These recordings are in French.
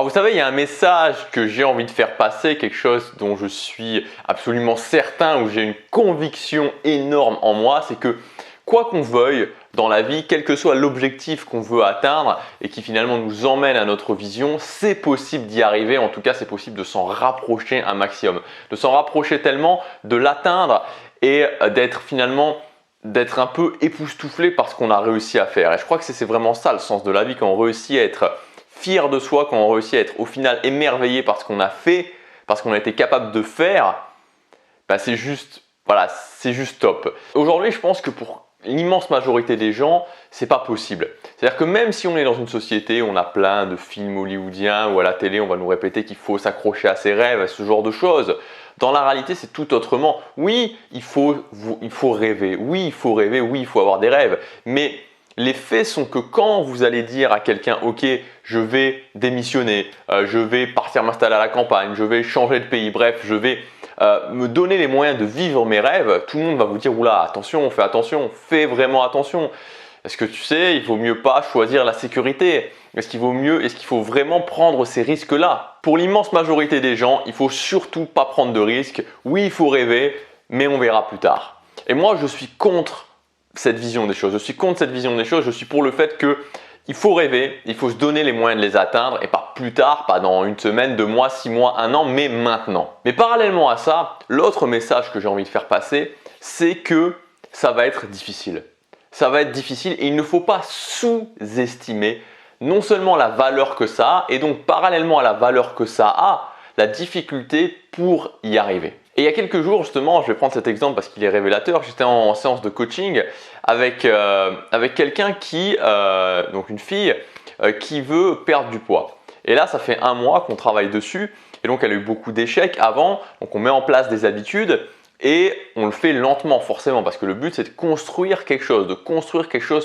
Alors vous savez, il y a un message que j'ai envie de faire passer, quelque chose dont je suis absolument certain, où j'ai une conviction énorme en moi, c'est que quoi qu'on veuille dans la vie, quel que soit l'objectif qu'on veut atteindre et qui finalement nous emmène à notre vision, c'est possible d'y arriver. En tout cas, c'est possible de s'en rapprocher un maximum, de s'en rapprocher tellement, de l'atteindre et d'être un peu époustouflé par ce qu'on a réussi à faire. Et je crois que c'est vraiment ça le sens de la vie, quand on réussit à être fier de soi, quand on réussit à être au final émerveillé par ce qu'on a fait, parce qu'on a été capable de faire, bah c'est juste top. Aujourd'hui, je pense que pour l'immense majorité des gens, c'est pas possible. C'est-à-dire que même si on est dans une société où on a plein de films hollywoodiens ou à la télé, on va nous répéter qu'il faut s'accrocher à ses rêves, à ce genre de choses, dans la réalité, c'est tout autrement. Oui, il faut rêver. Oui, il faut rêver. Oui, il faut avoir des rêves. Mais les faits sont que quand vous allez dire à quelqu'un « Ok, je vais démissionner, je vais partir m'installer à la campagne, je vais changer de pays, bref, je vais me donner les moyens de vivre mes rêves », tout le monde va vous dire « Oula, attention, fais vraiment attention. Est-ce que tu sais, il vaut mieux pas choisir la sécurité? Est-ce qu'il faut vraiment prendre ces risques-là » Pour l'immense majorité des gens, il faut surtout pas prendre de risques. Oui, il faut rêver, mais on verra plus tard. Et moi, je suis contre cette vision des choses. Je suis contre cette vision des choses. Je suis pour le fait qu'il faut rêver, il faut se donner les moyens de les atteindre et pas plus tard, pas dans une semaine, 2 mois, 6 mois, 1 an, mais maintenant. Mais parallèlement à ça, l'autre message que j'ai envie de faire passer, c'est que ça va être difficile. Ça va être difficile et il ne faut pas sous-estimer non seulement la valeur que ça a et donc parallèlement à la valeur que ça a, la difficulté pour y arriver. Et il y a quelques jours justement, je vais prendre cet exemple parce qu'il est révélateur, j'étais en séance de coaching avec quelqu'un donc une fille qui veut perdre du poids. Et là, ça fait 1 mois qu'on travaille dessus et donc elle a eu beaucoup d'échecs avant, donc on met en place des habitudes et on le fait lentement forcément parce que le but c'est de construire quelque chose,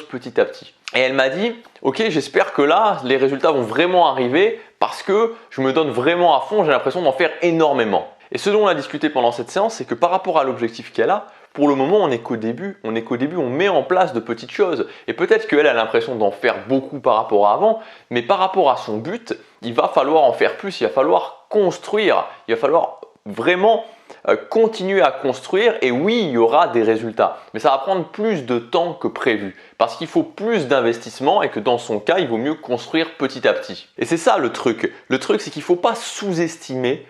petit à petit. Et elle m'a dit « Ok, j'espère que là, les résultats vont vraiment arriver parce que je me donne vraiment à fond, j'ai l'impression d'en faire énormément. » Et ce dont on a discuté pendant cette séance, c'est que par rapport à l'objectif qu'elle a, pour le moment, on n'est qu'au début. On met en place de petites choses. Et peut-être qu'elle a l'impression d'en faire beaucoup par rapport à avant, mais par rapport à son but, il va falloir en faire plus, il va falloir construire, il va falloir vraiment continuer à construire et oui, il y aura des résultats. Mais ça va prendre plus de temps que prévu parce qu'il faut plus d'investissement et que dans son cas, il vaut mieux construire petit à petit. Et c'est ça le truc. Le truc, c'est qu'il ne faut pas sous-estimer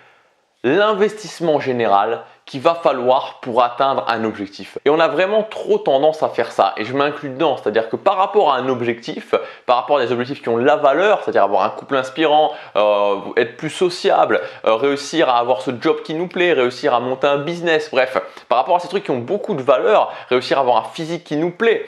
l'investissement général qu'il va falloir pour atteindre un objectif. Et on a vraiment trop tendance à faire ça et je m'inclus dedans, c'est-à-dire que par rapport à un objectif, par rapport à des objectifs qui ont de la valeur, c'est-à-dire avoir un couple inspirant, être plus sociable, réussir à avoir ce job qui nous plaît, réussir à monter un business, bref, par rapport à ces trucs qui ont beaucoup de valeur, réussir à avoir un physique qui nous plaît,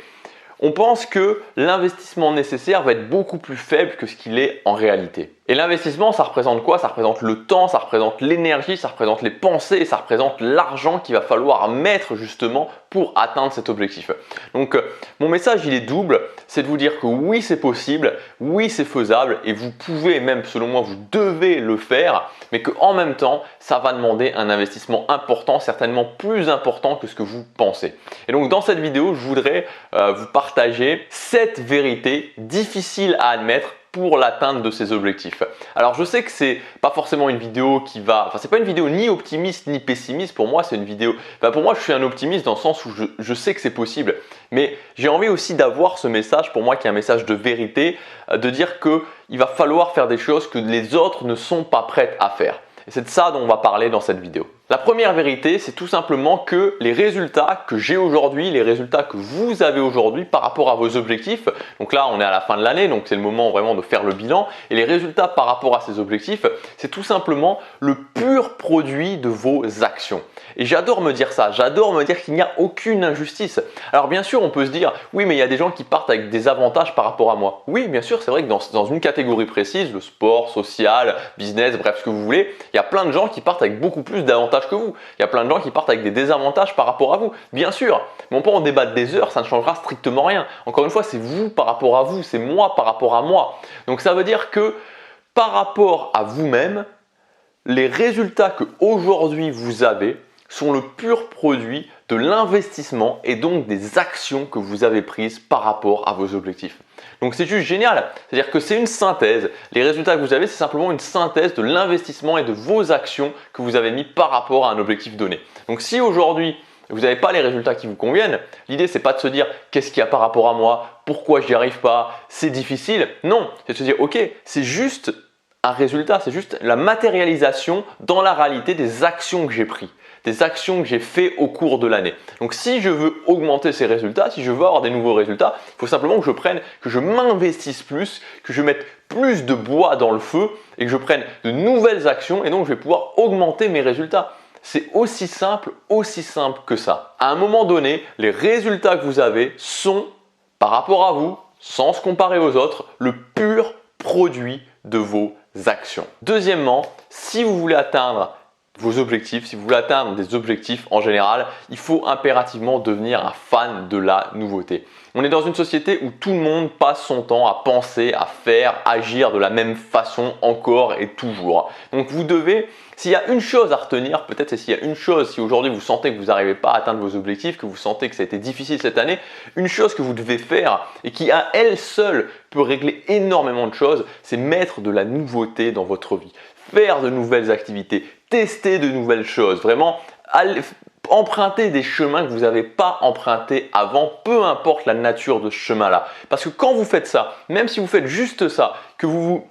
on pense que l'investissement nécessaire va être beaucoup plus faible que ce qu'il est en réalité. Et l'investissement, ça représente quoi? Ça représente le temps, ça représente l'énergie, ça représente les pensées, ça représente l'argent qu'il va falloir mettre justement pour atteindre cet objectif. Donc mon message il est double, c'est de vous dire que oui c'est possible, oui c'est faisable et vous pouvez même selon moi vous devez le faire, mais qu'en même temps ça va demander un investissement important, certainement plus important que ce que vous pensez. Et donc dans cette vidéo je voudrais vous partager 7 vérités difficiles à admettre pour l'atteinte de ces objectifs. Alors je sais que c'est pas forcément une vidéo c'est pas une vidéo ni optimiste ni pessimiste. Pour moi c'est une vidéo, pour moi je suis un optimiste dans le sens où je sais que c'est possible, mais j'ai envie aussi d'avoir ce message pour moi qui est un message de vérité, de dire que il va falloir faire des choses que les autres ne sont pas prêts à faire. Et c'est de ça dont on va parler dans cette vidéo. La première vérité, c'est tout simplement que les résultats que j'ai aujourd'hui, les résultats que vous avez aujourd'hui par rapport à vos objectifs, donc là on est à la fin de l'année, donc c'est le moment vraiment de faire le bilan, et les résultats par rapport à ces objectifs, c'est tout simplement le pur produit de vos actions. Et j'adore me dire ça, j'adore me dire qu'il n'y a aucune injustice. Alors bien sûr on peut se dire, oui mais il y a des gens qui partent avec des avantages par rapport à moi. Oui bien sûr, c'est vrai que dans une catégorie précise, le sport, social, business, bref ce que vous voulez, il y a plein de gens qui partent avec beaucoup plus d'avantages que vous. Il y a plein de gens qui partent avec des désavantages par rapport à vous, bien sûr. Mais on peut en débattre des heures, ça ne changera strictement rien. Encore une fois, c'est vous par rapport à vous, c'est moi par rapport à moi. Donc ça veut dire que par rapport à vous-même, les résultats que aujourd'hui vous avez sont le pur produit de l'investissement et donc des actions que vous avez prises par rapport à vos objectifs. Donc c'est juste génial. C'est-à-dire que c'est une synthèse. Les résultats que vous avez, c'est simplement une synthèse de l'investissement et de vos actions que vous avez mis par rapport à un objectif donné. Donc si aujourd'hui, vous n'avez pas les résultats qui vous conviennent, l'idée c'est pas de se dire qu'est-ce qu'il y a par rapport à moi, pourquoi je n'y arrive pas, c'est difficile. Non, c'est de se dire ok, c'est juste un résultat, c'est juste la matérialisation dans la réalité des actions que j'ai prises, des actions que j'ai fait au cours de l'année. Donc si je veux augmenter ces résultats, si je veux avoir des nouveaux résultats, il faut simplement que je m'investisse plus, que je mette plus de bois dans le feu et que je prenne de nouvelles actions et donc je vais pouvoir augmenter mes résultats. C'est aussi simple que ça. À un moment donné, les résultats que vous avez sont, par rapport à vous, sans se comparer aux autres, le pur produit de vos actions. Deuxièmement, si vous voulez atteindre vos objectifs, si vous voulez atteindre des objectifs en général, il faut impérativement devenir un fan de la nouveauté. On est dans une société où tout le monde passe son temps à penser, à faire, agir de la même façon encore et toujours. Donc vous devez, s'il y a une chose à retenir, peut-être c'est s'il y a une chose, si aujourd'hui vous sentez que vous n'arrivez pas à atteindre vos objectifs, que vous sentez que ça a été difficile cette année, une chose que vous devez faire et qui à elle seule peut régler énormément de choses, c'est mettre de la nouveauté dans votre vie. Faire de nouvelles activités, tester de nouvelles choses, vraiment emprunter des chemins que vous n'avez pas empruntés avant, peu importe la nature de ce chemin-là. Parce que quand vous faites ça, même si vous faites juste ça, que vous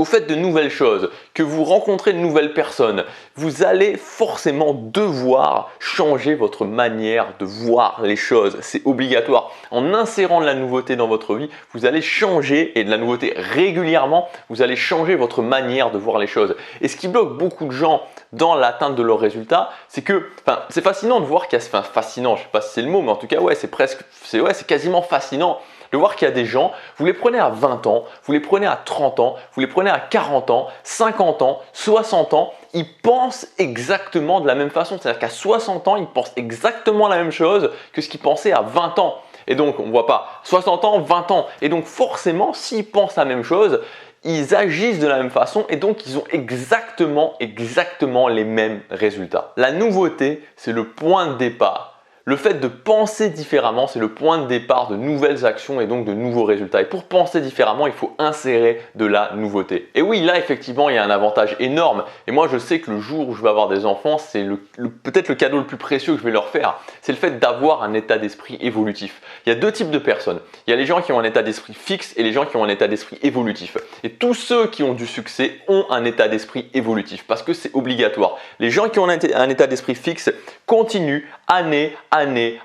faites de nouvelles choses, que vous rencontrez de nouvelles personnes, vous allez forcément devoir changer votre manière de voir les choses. C'est obligatoire. En insérant de la nouveauté dans votre vie, vous allez changer, et de la nouveauté régulièrement, vous allez changer votre manière de voir les choses. Et ce qui bloque beaucoup de gens dans l'atteinte de leurs résultats, c'est que, c'est fascinant de voir qu'il y a, fascinant, je ne sais pas si c'est le mot, mais en tout cas, ouais, c'est quasiment fascinant de voir qu'il y a des gens, vous les prenez à 20 ans, vous les prenez à 30 ans, vous les prenez à 40 ans, 50 ans, 60 ans, ils pensent exactement de la même façon. C'est-à-dire qu'à 60 ans, ils pensent exactement la même chose que ce qu'ils pensaient à 20 ans. Et donc, on ne voit pas 60 ans, 20 ans. Et donc, forcément, s'ils pensent la même chose, ils agissent de la même façon et donc ils ont exactement les mêmes résultats. La nouveauté, c'est le point de départ. Le fait de penser différemment, c'est le point de départ de nouvelles actions et donc de nouveaux résultats. Et pour penser différemment, il faut insérer de la nouveauté. Et oui, là, effectivement, il y a un avantage énorme. Et moi, je sais que le jour où je vais avoir des enfants, c'est peut-être le cadeau le plus précieux que je vais leur faire. C'est le fait d'avoir un état d'esprit évolutif. Il y a deux types de personnes. Il y a les gens qui ont un état d'esprit fixe et les gens qui ont un état d'esprit évolutif. Et tous ceux qui ont du succès ont un état d'esprit évolutif parce que c'est obligatoire. Les gens qui ont un état d'esprit fixe continuent année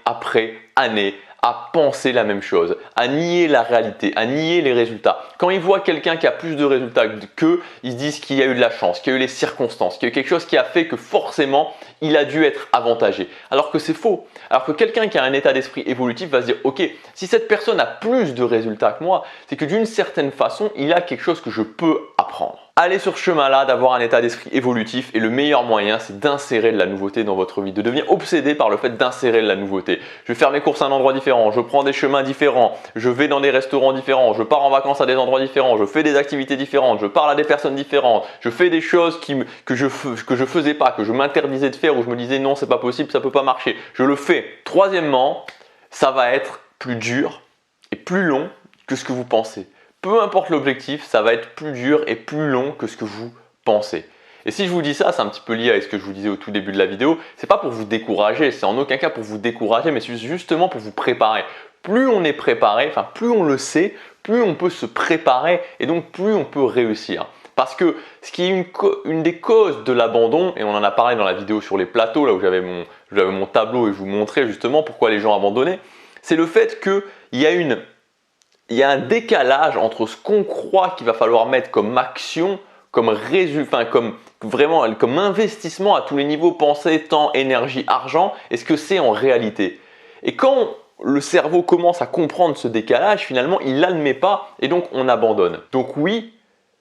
après année à penser la même chose, à nier la réalité, à nier les résultats. Quand ils voient quelqu'un qui a plus de résultats qu'eux, ils se disent qu'il y a eu de la chance, qu'il y a eu les circonstances, qu'il y a eu quelque chose qui a fait que forcément il a dû être avantagé. Alors que c'est faux. Alors que quelqu'un qui a un état d'esprit évolutif va se dire ok, si cette personne a plus de résultats que moi, c'est que d'une certaine façon, il a quelque chose que je peux apprendre. Allez sur ce chemin-là d'avoir un état d'esprit évolutif et le meilleur moyen, c'est d'insérer de la nouveauté dans votre vie, de devenir obsédé par le fait d'insérer de la nouveauté. Je vais faire mes courses à un endroit différent, je prends des chemins différents, je vais dans des restaurants différents, je pars en vacances à des endroits différents, je fais des activités différentes, je parle à des personnes différentes, je fais des choses que je faisais pas, que je m'interdisais de faire ou je me disais non, c'est pas possible, ça peut pas marcher. Je le fais. Troisièmement, ça va être plus dur et plus long que ce que vous pensez. Peu importe l'objectif, ça va être plus dur et plus long que ce que vous pensez. Et si je vous dis ça, c'est un petit peu lié à ce que je vous disais au tout début de la vidéo, c'est pas pour vous décourager, c'est en aucun cas pour vous décourager, mais c'est justement pour vous préparer. Plus on est préparé, plus on le sait, plus on peut se préparer et donc plus on peut réussir. Parce que ce qui est une des causes de l'abandon, et on en a parlé dans la vidéo sur les plateaux, là où j'avais mon tableau et je vous montrais justement pourquoi les gens abandonnaient, c'est le fait qu'il y a un décalage entre ce qu'on croit qu'il va falloir mettre comme action, comme résultat, comme investissement à tous les niveaux, pensée, temps, énergie, argent, et ce que c'est en réalité. Et quand le cerveau commence à comprendre ce décalage, finalement, il ne l'admet pas et donc on abandonne. Donc oui,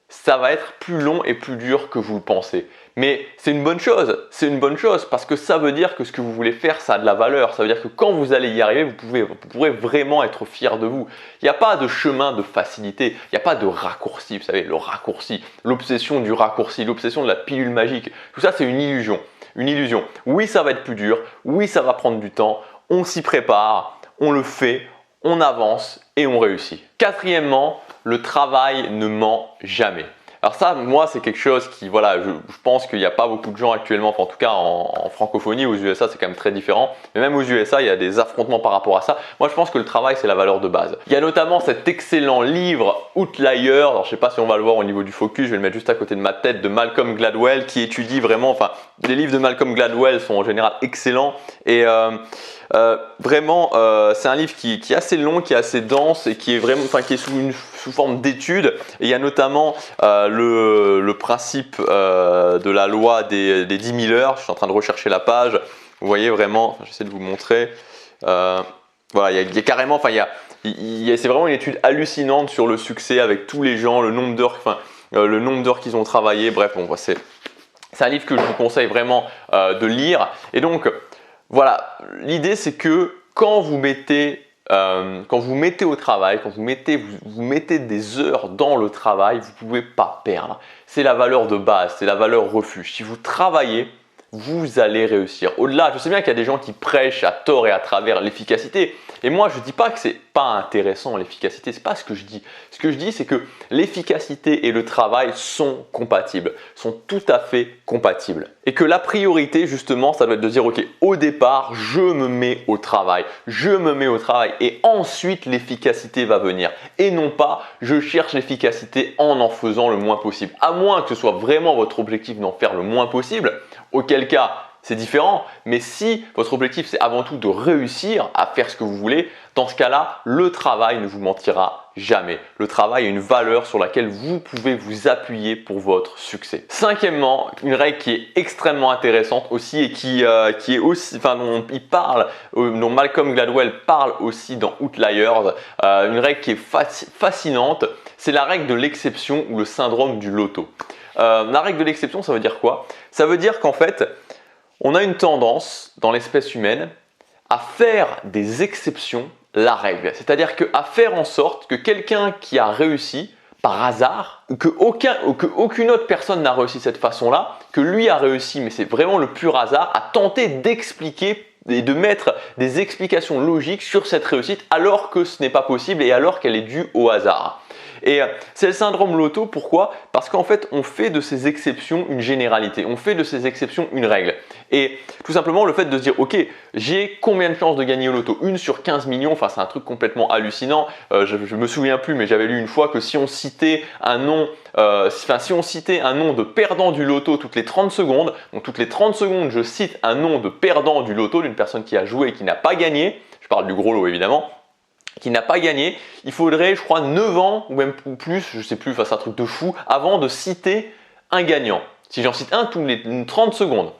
ça va être plus long et plus dur que vous le pensez. Mais c'est une bonne chose parce que ça veut dire que ce que vous voulez faire, ça a de la valeur. Ça veut dire que quand vous allez y arriver, vous pourrez vraiment être fier de vous. Il n'y a pas de chemin de facilité, il n'y a pas de raccourci. Vous savez, le raccourci, l'obsession du raccourci, l'obsession de la pilule magique. Tout ça, c'est une illusion. Une illusion. Oui, ça va être plus dur. Oui, ça va prendre du temps. On s'y prépare, on le fait, on avance et on réussit. Quatrièmement, le travail ne ment jamais. Alors ça, moi, c'est quelque chose qui, voilà, je pense qu'il n'y a pas beaucoup de gens actuellement, enfin, en tout cas en francophonie, aux USA, c'est quand même très différent. Mais même aux USA, il y a des affrontements par rapport à ça. Moi, je pense que le travail, c'est la valeur de base. Il y a notamment cet excellent livre Outlier. Alors, je ne sais pas si on va le voir au niveau du focus, je vais le mettre juste à côté de ma tête, de Malcolm Gladwell, qui étudie vraiment, enfin, les livres de Malcolm Gladwell sont en général excellents. Et vraiment, c'est un livre qui est assez long, qui est assez dense et qui est vraiment, enfin, qui est sous forme d'études. Et il y a notamment le principe de la loi des 10 000 heures. Je suis en train de rechercher la page. Vous voyez vraiment, j'essaie de vous montrer. Voilà, il y a carrément, enfin, c'est vraiment une étude hallucinante sur le succès avec tous les gens, le nombre d'heures qu'ils ont travaillé. Bref, bon, c'est un livre que je vous conseille vraiment de lire. Et donc, voilà, l'idée c'est que quand vous mettez au travail, quand vous mettez des heures dans le travail, vous ne pouvez pas perdre. C'est la valeur de base, c'est la valeur refuge. Si vous travaillez, vous allez réussir. Au-delà, je sais bien qu'il y a des gens qui prêchent à tort et à travers l'efficacité. Et moi, je ne dis pas que c'est pas intéressant l'efficacité, c'est pas ce que je dis. Ce que je dis, c'est que l'efficacité et le travail sont compatibles, sont tout à fait compatibles. Et que la priorité, justement, ça doit être de dire, ok, au départ, je me mets au travail, et ensuite l'efficacité va venir. Et non pas, je cherche l'efficacité en faisant le moins possible. À moins que ce soit vraiment votre objectif d'en faire le moins possible, auquel cas, c'est différent, mais si votre objectif c'est avant tout de réussir à faire ce que vous voulez, dans ce cas-là, le travail ne vous mentira jamais. Le travail est une valeur sur laquelle vous pouvez vous appuyer pour votre succès. Cinquièmement, une règle qui est extrêmement intéressante aussi et qui est aussi, enfin dont Malcolm Gladwell parle aussi dans Outliers, une règle qui est fascinante, c'est la règle de l'exception ou le syndrome du loto. La règle de l'exception, ça veut dire quoi? Ça veut dire qu'en fait, on a une tendance dans l'espèce humaine à faire des exceptions la règle. C'est-à-dire à faire en sorte que quelqu'un qui a réussi par hasard, ou que aucune autre personne n'a réussi de cette façon-là, que lui a réussi, mais c'est vraiment le pur hasard, à tenter d'expliquer et de mettre des explications logiques sur cette réussite alors que ce n'est pas possible et alors qu'elle est due au hasard. Et c'est le syndrome loto, pourquoi? Parce qu'en fait, on fait de ces exceptions une généralité, on fait de ces exceptions une règle. Et tout simplement, le fait de se dire, ok, j'ai combien de chances de gagner au loto? 1 sur 15 millions, enfin c'est un truc complètement hallucinant. Je me souviens plus, mais j'avais lu une fois que si on citait un nom, de perdant du loto toutes les 30 secondes, donc toutes les 30 secondes, je cite un nom de perdant du loto, d'une personne qui a joué et qui n'a pas gagné, je parle du gros lot évidemment, qui n'a pas gagné, il faudrait, je crois, 9 ans ou même plus, je sais plus, enfin c'est un truc de fou, avant de citer un gagnant. Si j'en cite un tous les 30 secondes.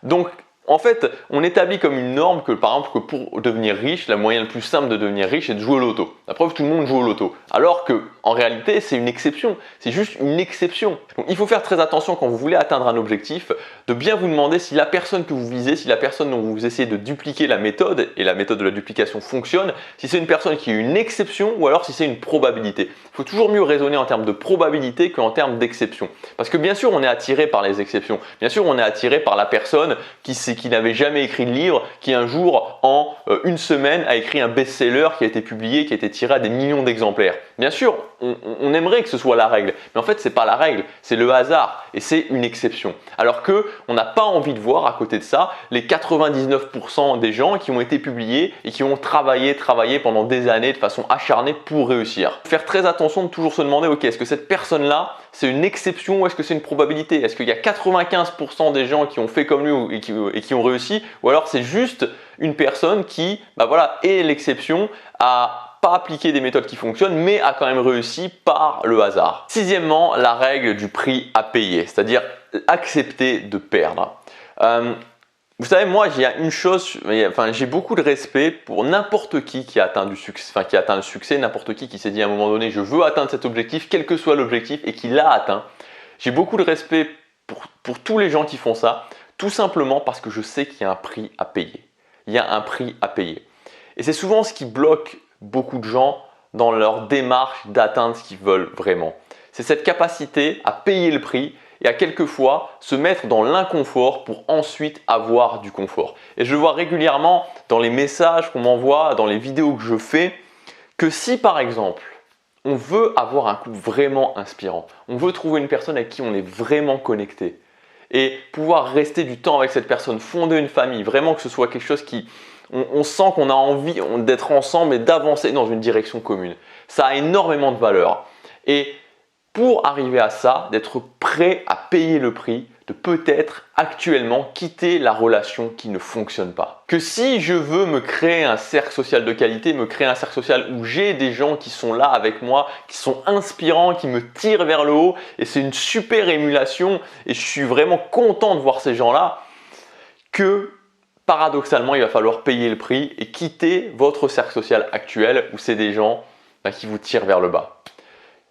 Donc, en fait, on établit comme une norme que, par exemple, que pour devenir riche, la moyen le plus simple de devenir riche, c'est de jouer au loto. La preuve, tout le monde joue au loto. Alors que, en réalité, c'est une exception. C'est juste une exception. Donc, il faut faire très attention quand vous voulez atteindre un objectif, de bien vous demander si la personne que vous visez, si la personne dont vous essayez de dupliquer la méthode, et la méthode de la duplication fonctionne, si c'est une personne qui est une exception ou alors si c'est une probabilité. Il faut toujours mieux raisonner en termes de probabilité qu'en termes d'exception. Parce que bien sûr, on est attiré par les exceptions. Bien sûr, on est attiré par la personne qui n'avait jamais écrit de livre, qui un jour, en une semaine, a écrit un best-seller qui a été publié, qui a été tiré à des millions d'exemplaires. Bien sûr, on aimerait que ce soit la règle, mais en fait, ce n'est pas la règle, c'est le hasard et c'est une exception. Alors qu'on n'a pas envie de voir à côté de ça les 99% des gens qui ont été publiés et qui ont travaillé pendant des années de façon acharnée pour réussir. Faire très attention de toujours se demander, ok, est-ce que cette personne-là, c'est une exception ou est-ce que c'est une probabilité? Est-ce qu'il y a 95% des gens qui ont fait comme lui et qui ont réussi, ou alors c'est juste une personne qui est l'exception, a pas appliqué des méthodes qui fonctionnent mais a quand même réussi par le hasard. Sixièmement, la règle du prix à payer, c'est-à-dire accepter de perdre. Vous savez, moi, il y a une chose, j'ai beaucoup de respect pour n'importe qui a atteint du succès, qui a atteint le succès, n'importe qui s'est dit à un moment donné, je veux atteindre cet objectif, quel que soit l'objectif, et qui l'a atteint. J'ai beaucoup de respect pour tous les gens qui font ça, tout simplement parce que je sais qu'il y a un prix à payer. Il y a un prix à payer. Et c'est souvent ce qui bloque beaucoup de gens dans leur démarche d'atteindre ce qu'ils veulent vraiment. C'est cette capacité à payer le prix et à quelquefois se mettre dans l'inconfort pour ensuite avoir du confort. Et je vois régulièrement dans les messages qu'on m'envoie, dans les vidéos que je fais, Que si par exemple, on veut avoir un couple vraiment inspirant, on veut trouver une personne avec qui on est vraiment connecté et pouvoir rester du temps avec cette personne, fonder une famille, vraiment que ce soit quelque chose qui… On sent qu'on a envie d'être ensemble et d'avancer dans une direction commune. Ça a énormément de valeur. Et pour arriver à ça, d'être prêt à payer le prix, de peut-être actuellement quitter la relation qui ne fonctionne pas. Que si je veux me créer un cercle social de qualité, me créer un cercle social où j'ai des gens qui sont là avec moi, qui sont inspirants, qui me tirent vers le haut et c'est une super émulation et je suis vraiment content de voir ces gens-là, que paradoxalement il va falloir payer le prix et quitter votre cercle social actuel où c'est des gens qui vous tirent vers le bas.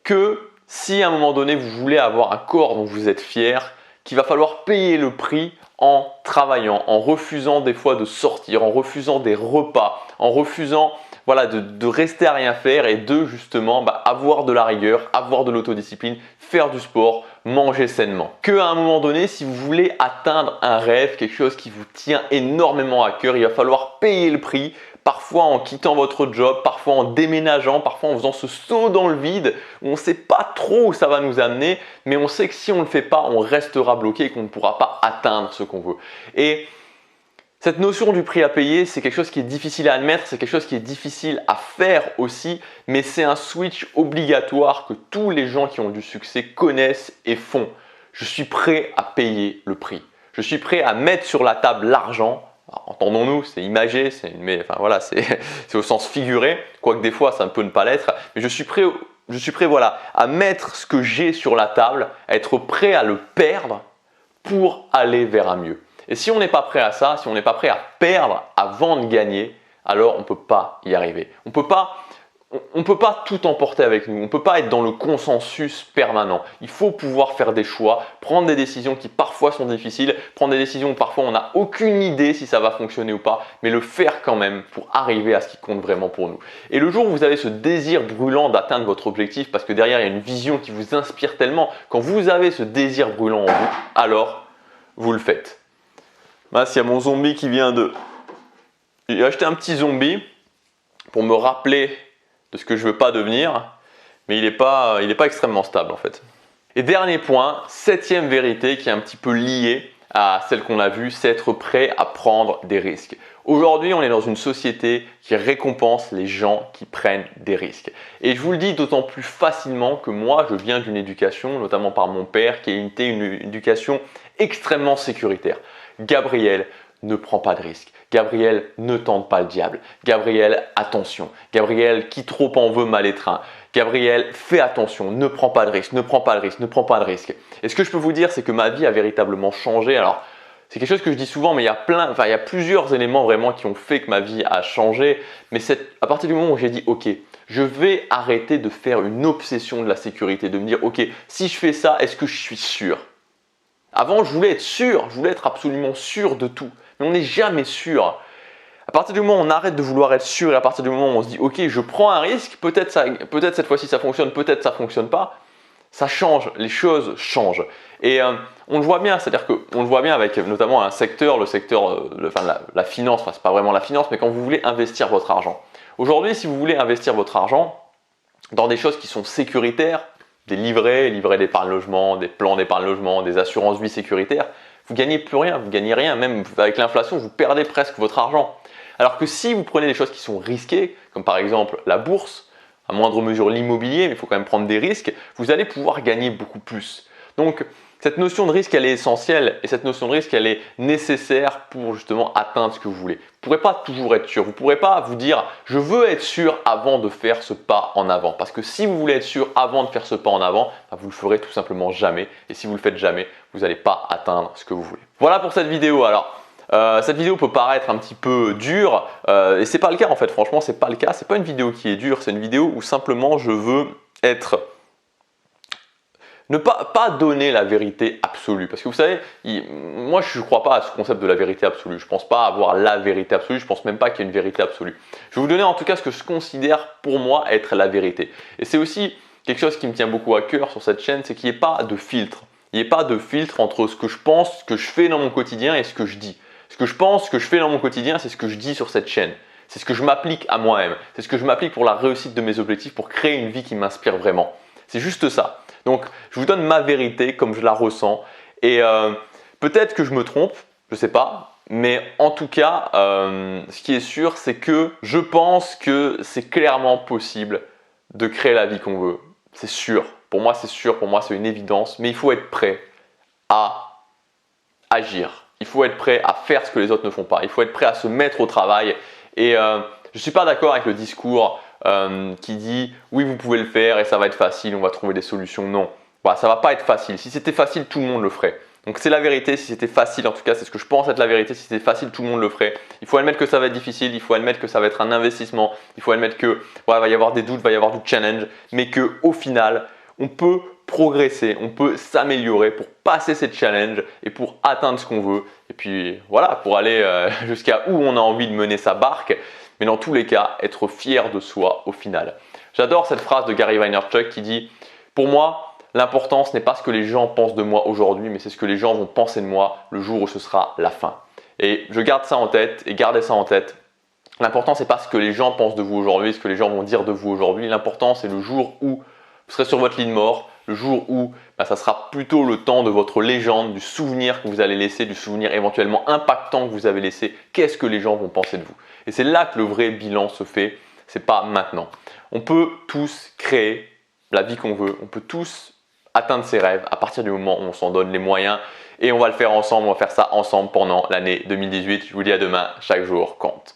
Que si à un moment donné vous voulez avoir un corps dont vous êtes fier, qu'il va falloir payer le prix en travaillant, en refusant des fois de sortir, en refusant des repas, en refusant de rester à rien faire et de justement avoir de la rigueur, avoir de l'autodiscipline, faire du sport, manger sainement. Que à un moment donné, si vous voulez atteindre un rêve, quelque chose qui vous tient énormément à cœur, il va falloir payer le prix. Parfois en quittant votre job, parfois en déménageant, parfois en faisant ce saut dans le vide où on ne sait pas trop où ça va nous amener, mais on sait que si on ne le fait pas, on restera bloqué et qu'on ne pourra pas atteindre ce qu'on veut. Et cette notion du prix à payer, c'est quelque chose qui est difficile à admettre, c'est quelque chose qui est difficile à faire aussi, mais c'est un switch obligatoire que tous les gens qui ont du succès connaissent et font. Je suis prêt à payer le prix. Je suis prêt à mettre sur la table l'argent. Entendons-nous, c'est imagé, c'est au sens figuré, quoique des fois ça peut ne pas l'être, mais je suis prêt à mettre ce que j'ai sur la table, à être prêt à le perdre pour aller vers un mieux. Et si on n'est pas prêt à ça, si on n'est pas prêt à perdre avant de gagner, alors on ne peut pas y arriver. On ne peut pas tout emporter avec nous, on ne peut pas être dans le consensus permanent. Il faut pouvoir faire des choix, prendre des décisions qui parfois sont difficiles, prendre des décisions où parfois on n'a aucune idée si ça va fonctionner ou pas, mais le faire quand même pour arriver à ce qui compte vraiment pour nous. Et le jour où vous avez ce désir brûlant d'atteindre votre objectif, parce que derrière il y a une vision qui vous inspire tellement, quand vous avez ce désir brûlant en vous, alors vous le faites. Mince, il y a mon zombie qui vient de… J'ai acheté un petit zombie pour me rappeler de ce que je ne veux pas devenir, mais il n'est pas extrêmement stable en fait. Et dernier point, 7e vérité qui est un petit peu liée à celle qu'on a vue, c'est être prêt à prendre des risques. Aujourd'hui, on est dans une société qui récompense les gens qui prennent des risques. Et je vous le dis d'autant plus facilement que moi, je viens d'une éducation, notamment par mon père, qui a été une éducation extrêmement sécuritaire. Gabriel, ne prends pas de risques. Gabriel, ne tente pas le diable. Gabriel, attention. Gabriel, qui trop en veut mal étreint. Gabriel, fais attention, ne prends pas de risques, ne prends pas de risques, ne prends pas de risques. Et ce que je peux vous dire, c'est que ma vie a véritablement changé. Alors, c'est quelque chose que je dis souvent, mais il y a plusieurs éléments vraiment qui ont fait que ma vie a changé. Mais c'est à partir du moment où j'ai dit, ok, je vais arrêter de faire une obsession de la sécurité, de me dire, ok, si je fais ça, est-ce que je suis sûr? Avant, je voulais être sûr, je voulais être absolument sûr de tout. Mais on n'est jamais sûr. À partir du moment où on arrête de vouloir être sûr et à partir du moment où on se dit « Ok, je prends un risque, peut-être cette fois-ci ça fonctionne, peut-être ça ne fonctionne pas », ça change, les choses changent. Et on le voit bien, c'est-à-dire qu'on le voit bien avec notamment un secteur, la finance, enfin c'est pas vraiment la finance, mais quand vous voulez investir votre argent. Aujourd'hui, si vous voulez investir votre argent dans des choses qui sont sécuritaires, des livrets d'épargne logement, des plans d'épargne logement, des assurances vie sécuritaires, vous ne gagnez plus rien, vous ne gagnez rien, même avec l'inflation, vous perdez presque votre argent. Alors que si vous prenez des choses qui sont risquées, comme par exemple la bourse, à moindre mesure l'immobilier, mais il faut quand même prendre des risques, vous allez pouvoir gagner beaucoup plus. Donc cette notion de risque, elle est essentielle et cette notion de risque, elle est nécessaire pour justement atteindre ce que vous voulez. Vous ne pourrez pas toujours être sûr, vous ne pourrez pas vous dire « je veux être sûr avant de faire ce pas en avant ». Parce que si vous voulez être sûr avant de faire ce pas en avant, vous ne le ferez tout simplement jamais. Et si vous ne le faites jamais, vous n'allez pas atteindre ce que vous voulez. Voilà pour cette vidéo. Alors, cette vidéo peut paraître un petit peu dure et c'est pas le cas en fait. Franchement, c'est pas le cas. C'est pas une vidéo qui est dure, c'est une vidéo où simplement je veux ne pas donner la vérité absolue. Parce que vous savez, moi je ne crois pas à ce concept de la vérité absolue. Je ne pense pas avoir la vérité absolue. Je ne pense même pas qu'il y ait une vérité absolue. Je vais vous donner en tout cas ce que je considère pour moi être la vérité. Et c'est aussi quelque chose qui me tient beaucoup à cœur sur cette chaîne, c'est qu'il n'y ait pas de filtre. Il n'y ait pas de filtre entre ce que je pense, ce que je fais dans mon quotidien et ce que je dis. Ce que je pense, ce que je fais dans mon quotidien, c'est ce que je dis sur cette chaîne. C'est ce que je m'applique à moi-même. C'est ce que je m'applique pour la réussite de mes objectifs, pour créer une vie qui m'inspire vraiment. C'est juste ça. Donc, je vous donne ma vérité comme je la ressens. Et peut-être que je me trompe, je ne sais pas. Mais en tout cas, ce qui est sûr, c'est que je pense que c'est clairement possible de créer la vie qu'on veut. C'est sûr. Pour moi, c'est sûr. Pour moi, c'est une évidence. Mais il faut être prêt à agir. Il faut être prêt à faire ce que les autres ne font pas. Il faut être prêt à se mettre au travail. Et je ne suis pas d'accord avec le discours qui dit « oui, vous pouvez le faire et ça va être facile, on va trouver des solutions ». Non, voilà, ça ne va pas être facile. Si c'était facile, tout le monde le ferait. Donc c'est la vérité, si c'était facile, en tout cas c'est ce que je pense être la vérité, si c'était facile, tout le monde le ferait. Il faut admettre que ça va être difficile, il faut admettre que ça va être un investissement, il faut admettre que voilà, va y avoir des doutes, va y avoir du challenge, mais qu'au final, on peut progresser, on peut s'améliorer pour passer ces challenges et pour atteindre ce qu'on veut. Et puis voilà, pour aller jusqu'à où on a envie de mener sa barque, mais dans tous les cas, être fier de soi au final. J'adore cette phrase de Gary Vaynerchuk qui dit « Pour moi, l'important, ce n'est pas ce que les gens pensent de moi aujourd'hui, mais c'est ce que les gens vont penser de moi le jour où ce sera la fin. » Et je garde ça en tête et gardez ça en tête. L'important, ce n'est pas ce que les gens pensent de vous aujourd'hui, ce que les gens vont dire de vous aujourd'hui. L'important, c'est le jour où vous serez sur votre lit de mort, le jour où ça sera plutôt le temps de votre légende, du souvenir que vous allez laisser, du souvenir éventuellement impactant que vous avez laissé. Qu'est-ce que les gens vont penser de vous? Et c'est là que le vrai bilan se fait, c'est pas maintenant. On peut tous créer la vie qu'on veut, on peut tous atteindre ses rêves à partir du moment où on s'en donne les moyens et on va le faire ensemble, on va faire ça ensemble pendant l'année 2018. Je vous dis à demain, chaque jour compte.